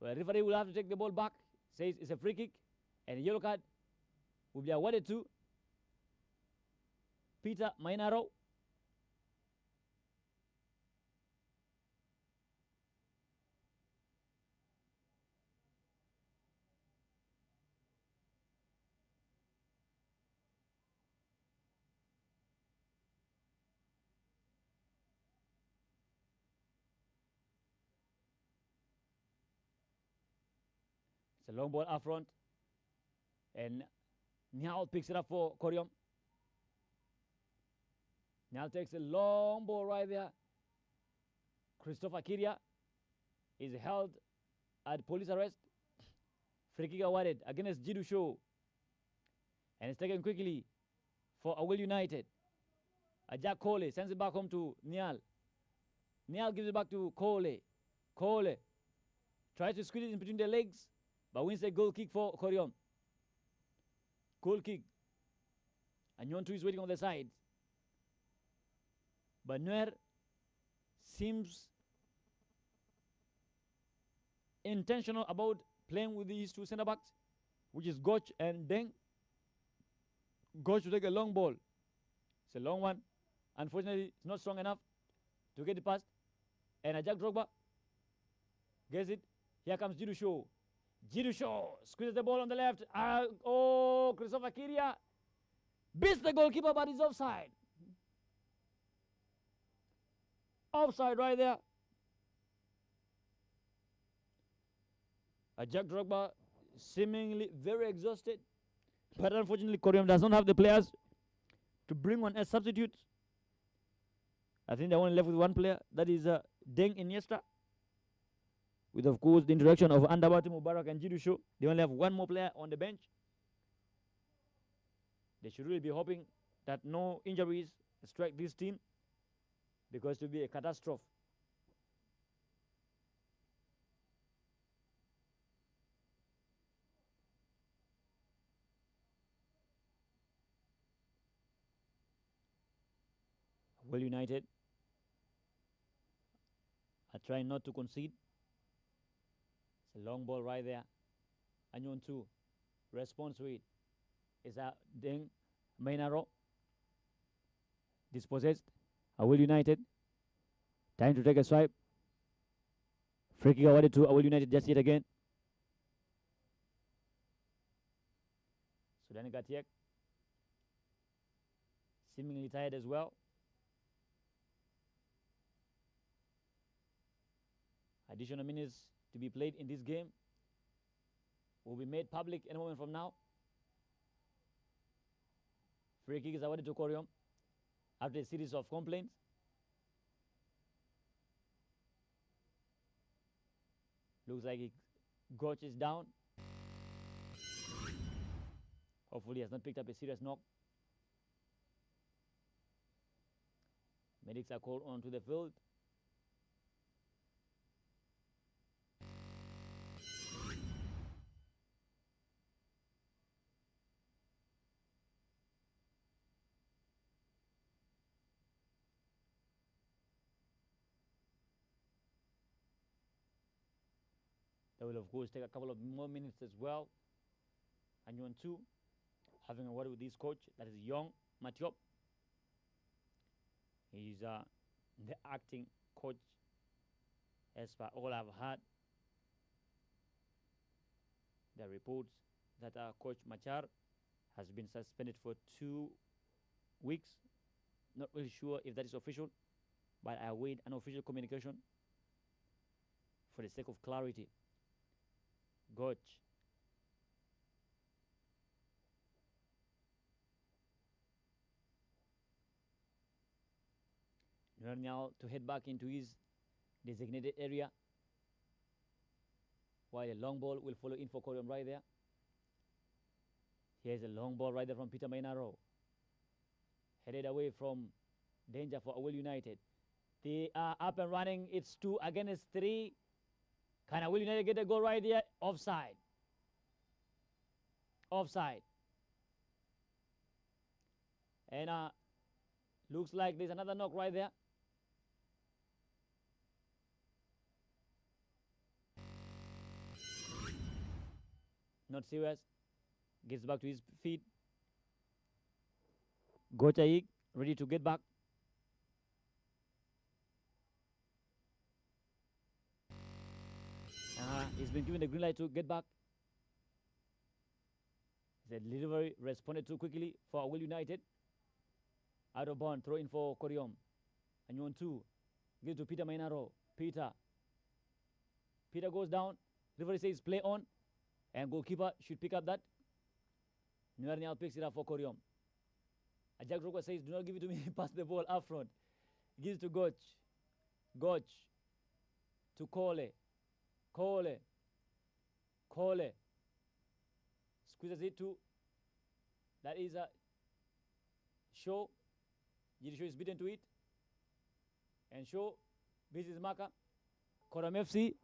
Well, referee will have to take the ball back. Says it's a free kick. And a yellow card will be awarded to Peter Mainaro. It's a long ball up front. And Nyal picks it up for Koryom. Nyal takes a long ball right there. Christopher Kiria is held at police arrest. Free kick awarded against Jidu Show. And it's taken quickly for Aweil United. Jack Cole sends it back home to Nyal. Nyal gives it back to Cole. Cole tries to squeeze it in between their legs, but wins a goal kick for Koryom. Goal kick. And Nyontu is waiting on the side. But Nuer seems intentional about playing with these two centre backs, which is Goch and Deng. Goch to take a long ball. It's a long one. Unfortunately, it's not strong enough to get it past. And Ajak Drogba gets it. Here comes Jidu Show. Jidu Show squeezes the ball on the left. Christopher Kiria beats the goalkeeper, but he's offside. Offside right there. Jack Drogba seemingly very exhausted, but unfortunately Koryom does not have the players to bring on as substitutes. I think they're only left with one player, that is Deng Iniesta. With of course the introduction of Andabati Mubarak and Jidu Show, they only have one more player on the bench. They should really be hoping that no injuries strike this team, because it will be a catastrophe. Aweil United are trying not to concede. It's a long ball right there. Anyon 2 responds to it. It's a Deng Mainaro dispossessed. Aweil United time to take a swipe. Free kick awarded to Aweil United just yet again. Sudan Gatiek seemingly tired as well. Additional minutes to be played in this game will be made public any moment from now. Free kick is awarded to Koryom after a series of complaints. Looks like Goch is down. Hopefully he has not picked up a serious knock. Medics are called onto the field. That will of course take a couple of more minutes as well. And you want to having a word with this coach, that is Young Matiop. He's the acting coach as per all I've heard. The reports that Coach Machar has been suspended for 2 weeks. Not really sure if that is official, but I await an official communication for the sake of clarity. Goch. Now to head back into his designated area, while a long ball will follow in for Koryom right there. Here's a long ball right there from Peter Mainaro. Headed away from danger for Aweil United. They are up and running. It's 2 against 3. Can Aweil United get a goal right there? Offside. Offside. And looks like there's another knock right there. Not serious. Gets back to his feet. Gochaik ready to get back. He's been given the green light to get back. The delivery responded too quickly for Aweil United. Out of bound, throw in for Koryom. And you want two. Give to Peter Mainaro. Peter goes down. Referee says play on. And goalkeeper should pick up that. Nuernial picks it up for Koryom. Ajak Roka says, do not give it to me. Pass the ball up front. Gives to Goch. Goch. To Kole. Kole. Squeezes it to. That is a Show. Jidisho is beaten to it. And Show beats his marker. Koryom FC.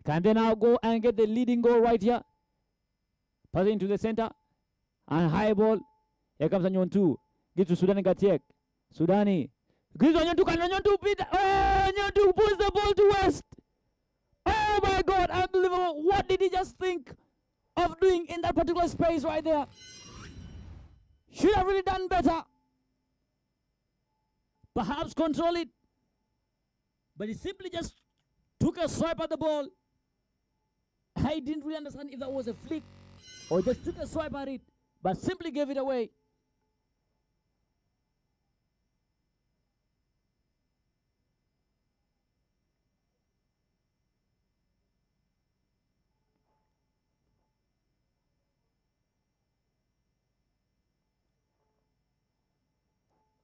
Can they now go and get the leading goal right here? Passing into the center. And high ball. Here comes Anyontu. Gives to Sudani Gatiek. Sudani. Gives to Anyontu. Can Anyontu beat? Oh, Anyontu puts the ball to West. Oh my God, unbelievable. What did he just think of doing in that particular space right there? Should have really done better. Perhaps control it. But he simply just took a swipe at the ball. I didn't really understand if that was a flick or just took a swipe at it, but simply gave it away.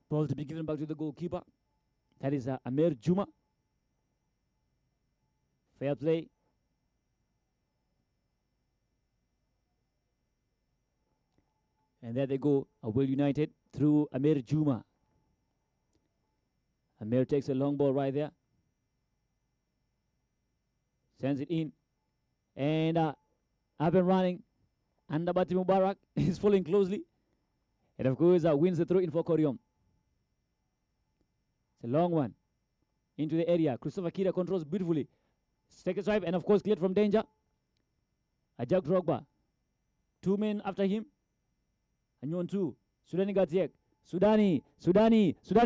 Ball to be given back to the goalkeeper. That is Amir Juma. Fair play. And there they go, Aweil United through Amir Juma. Amir takes a long ball right there. Sends it in. And up and running. And Abati Mubarak is following closely. And of course, wins the throw in for Koryom. It's a long one. Into the area. Christopher Kira controls beautifully. Second swipe and of course cleared from danger. Ajak Drogba. Two men after him. And you want two. Sudani Gatiek. Sudani.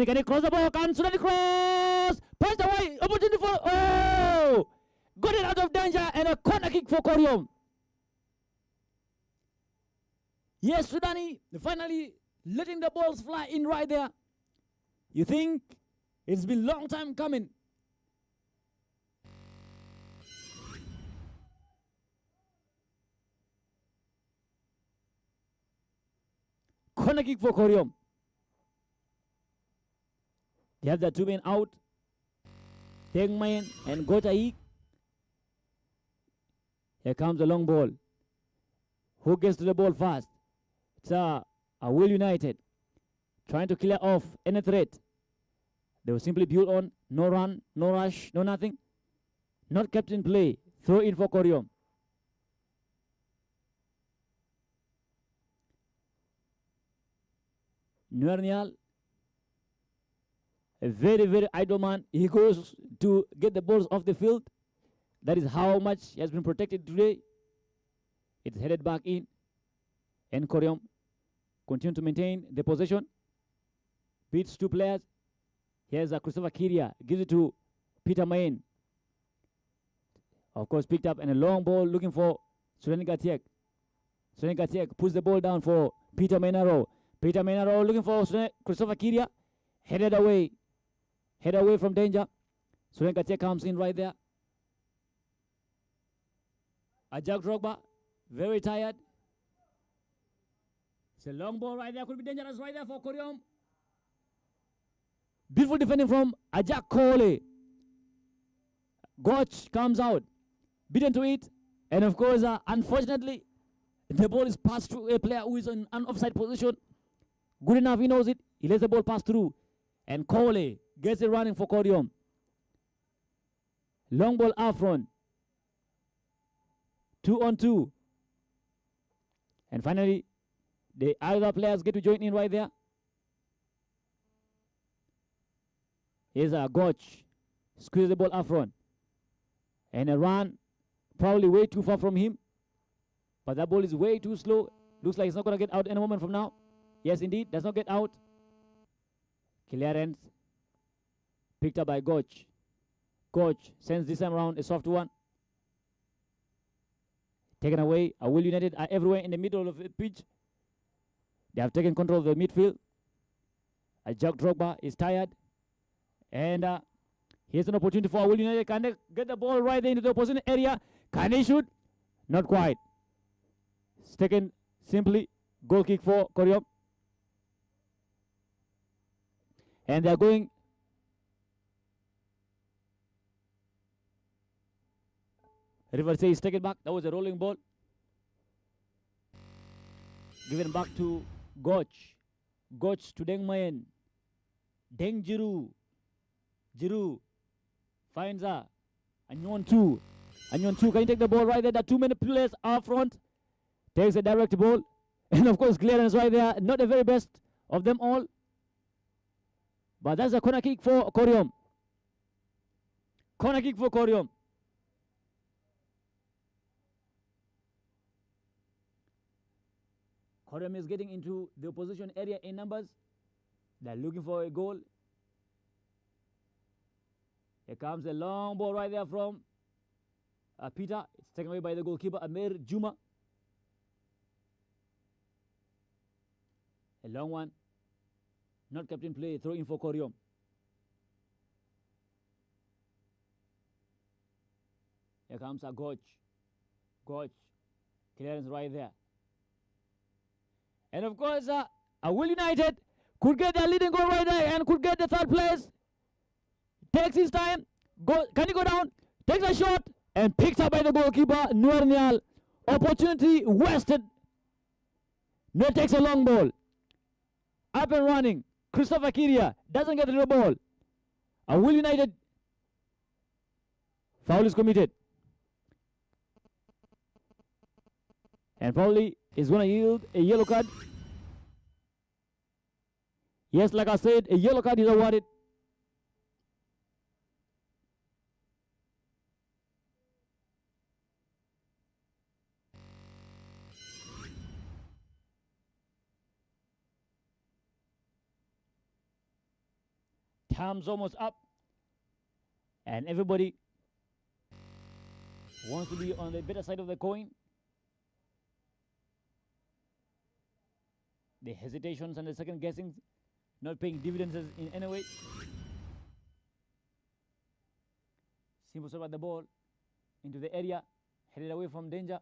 Can he cross the ball? Can Sudani cross? Passed away. Opportunity for. Oh! Got it out of danger and a corner kick for Koryom. Yes, Sudani finally letting the balls fly in right there. You think it's been a long time coming. Corner kick for Koryom. They have the two men out. Tengmayan and Gotaik. Here comes the long ball. Who gets to the ball fast? It's Aweil United. Trying to clear off any threat. They will simply build on. No run, no rush, no nothing. Not kept in play. Throw in for Koryom. Nuernial, a very, very idle man. He goes to get the balls off the field. That is how much he has been protected today. It's headed back in. And Koryom continue to maintain the possession. Beats two players. Here's Christopher Kiria. Gives it to Peter Main. Of course, picked up and a long ball looking for Sudani Gatiek. Sudani Gatiek puts the ball down for Peter Mainaro. Peter Mainaro looking for Christopher Kiria. Headed away. Head away from danger. Sudani Gatiek comes in right there. Ajak Drogba. Very tired. It's a long ball right there. Could be dangerous right there for Koryom. Beautiful defending from Ajak Kole. Goch comes out. Beaten to it. And of course, unfortunately, the ball is passed through a player who is in an offside position. Good enough, he knows it. He lets the ball pass through. And Kole gets it running for Koryom. Long ball up front. 2-on-2. And finally, the other players get to join in right there. Here's a Goch. Squeeze the ball up front. And a run, probably way too far from him. But that ball is way too slow. Looks like it's not going to get out any moment from now. Yes, indeed, does not get out. Clearance picked up by Goch. Goch sends this time around a soft one. Taken away. Aweil United are everywhere in the middle of the pitch. They have taken control of the midfield. Jack Drogba is tired. And here's an opportunity for Aweil United. Can they get the ball right there into the opposition area? Can they shoot? Not quite. It's taken simply. Goal kick for Koryom. And they are going. River says take it back. That was a rolling ball. Given back to Goch. Goch to Deng Mayen. Deng Jiru. Jiru finds her. Anyon 2. Anyon 2, can you take the ball right there? There are too many players up front. Takes a direct ball. And of course, clearance right there. Not the very best of them all. But that's a corner kick for Koryom. Corner kick for Koryom. Koryom is getting into the opposition area in numbers. They're looking for a goal. Here comes a long ball right there from Peter. It's taken away by the goalkeeper, Amir Juma. A long one. Not captain play. Throw in for Koryom. Here comes a Goch. Goch. Clearance right there. And of course, Aweil United could get their leading goal right there and could get the third place. Takes his time. Can he go down? Takes a shot and picked up by the goalkeeper, Nuernial. Opportunity wasted. Nuer takes a long ball. Up and running. Christopher Kiria doesn't get the ball. Aweil United. Foul is committed. And probably is going to yield a yellow card. Yes, like I said, a yellow card is awarded. Time's almost up. And everybody wants to be on the better side of the coin. The hesitations and the second guessing not paying dividends in any way. Simple serve at the ball into the area, headed away from danger.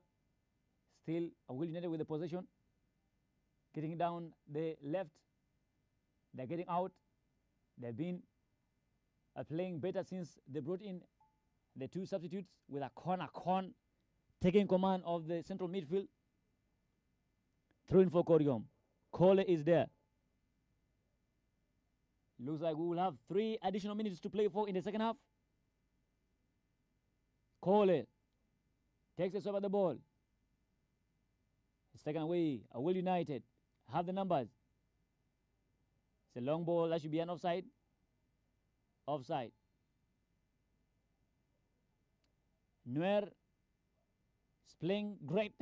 Still Aweil United with the possession. Getting down the left. They're getting out. They've been playing better since they brought in the two substitutes with a corner taking command of the central midfield. Throw in for Koryom. Kole is there. Looks like we will have 3 additional minutes to play for in the second half. Kole takes a swap at the ball. It's taken away. Aweil United have the numbers. It's a long ball. That should be an offside. Offside. Nuer is playing great,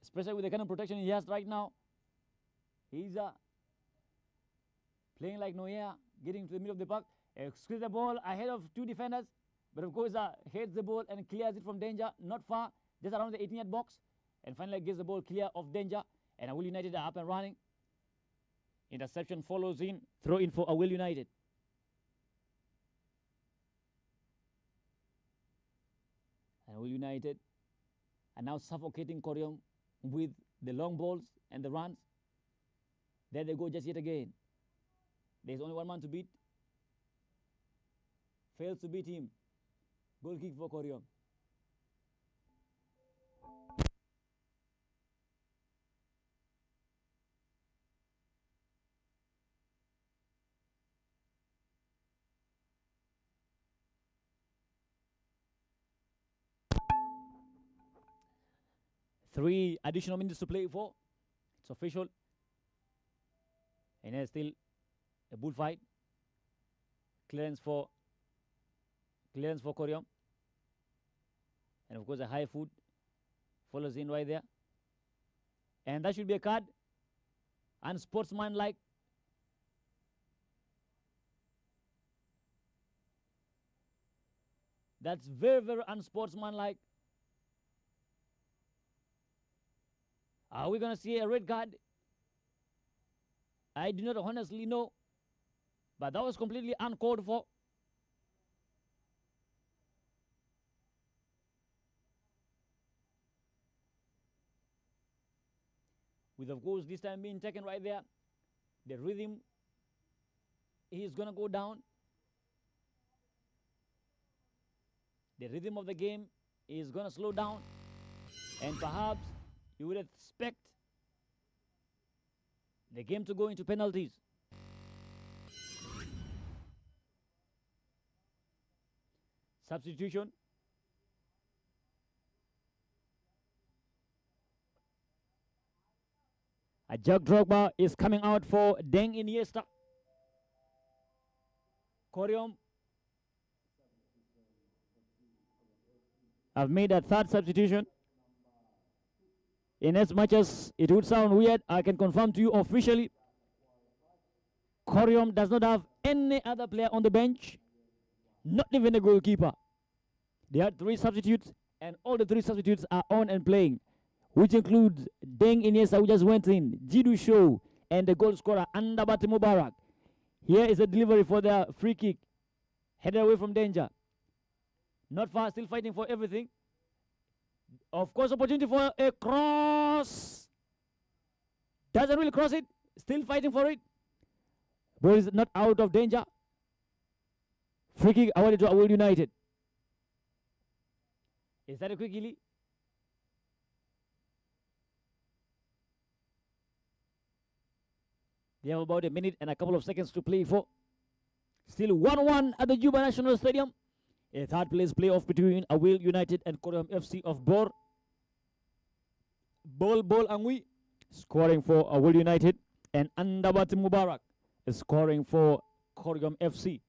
especially with the kind of protection he has right now. He's playing like Noya, getting to the middle of the park. Squeeze the ball ahead of 2 defenders, but of course heads the ball and clears it from danger, not far, just around the 18-yard box, and finally gets the ball clear of danger. And Aweil United are up and running. Interception follows in. Throw in for Aweil United. And Aweil United are now suffocating Koryom with the long balls and the runs. There they go just yet again. There's only one man to beat. Fails to beat him. Goal kick for Koryom. Three additional minutes to play for. It's official. And there's still a bullfight. Clearance for Koryom. And of course a high foot follows in right there. And that should be a card. Unsportsmanlike. That's very, very unsportsmanlike. Are we going to see a red card? I do not honestly know. But that was completely uncalled for. With, of course, this time being taken right there. The rhythm is going to go down. The rhythm of the game is going to slow down. And perhaps you would expect the game to go into penalties. Substitution. A Jack Drogba is coming out for Deng Iniesta. Koryom. I've made a third substitution. In as much as it would sound weird, I can confirm to you officially, Koryom does not have any other player on the bench, not even a goalkeeper. They had 3 substitutes, and all the 3 substitutes are on and playing, which includes Deng Iniesta, who just went in, Jidu Show, and the goal scorer, Andabati Mubarak. Here is a delivery for the free kick, headed away from danger. Not far, still fighting for everything. Of course, opportunity for a cross. Doesn't really cross it, still fighting for it. Ball is not out of danger. Free kick awarded to Aweil United. Is that a quickly? They have about a minute and a couple of seconds to play for. Still 1-1 at the Juba National Stadium. A third place playoff between Aweil United and Koryom FC of Bor. Bol Angui scoring for Aweil United, and Andabati Mubarak is scoring for Koryom FC.